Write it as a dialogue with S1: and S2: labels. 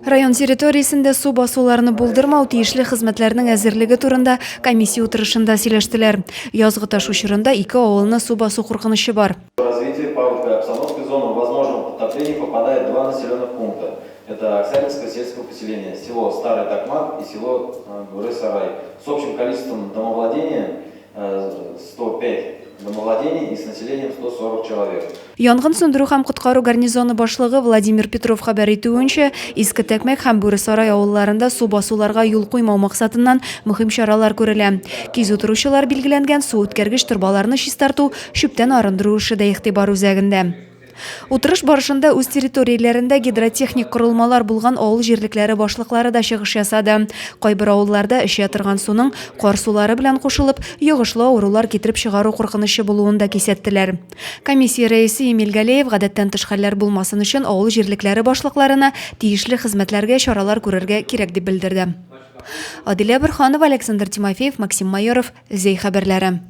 S1: Район территориясында су басуларны булдырмау тиешле хезмәтләрнең әзерлеге турында комиссия утырышында сөйләштеләр. Язгы таш учурында 2 авылны су басу куркынычы бар.
S2: Развитие паводковой обстановки в зону возможного подтопления попадает 2 населенных пункта. Это Оксаринское сельское поселение, село Старый Токмак и село Горы-Сарай. С общим количеством домовладения 105 домовладений и с населением 140 человек.
S1: Янгын сөндерү һәм коткару гарнизоны башлыгы Владимир Петров хәбәр итүенчә, Иске Тәкмәк һәм Бүре-Сарай авылларында су басуларга юл куймау максатыннан мөһим чаралар күрелә. Кизү торучылар билгеләнгән су үткәргеч торбаларны чистарту, шүптән арындыру эше дә игътибар үзәгендә. Утырыш барышында үз территорияләрендә гидротехник корылмалар булган авыл җирлекләре башлыклары да чыгыш ясады. Кайбер авылларда эчә торган суның кар сулары белән кушылып, йогышлы авырулар китереп чыгару куркынычы булуын да кисәттеләр. Комиссия рәисе Эмиль Галеев гадәттән тыш хәлләр булмасын өчен авыл җирлекләре башлыкларына тиешле хезмәтләргә чаралар күрергә кирәк дип белдерде. Адилә Борханова, Александр Тимофеев, Максим Майоров, Зей хәбәрләре.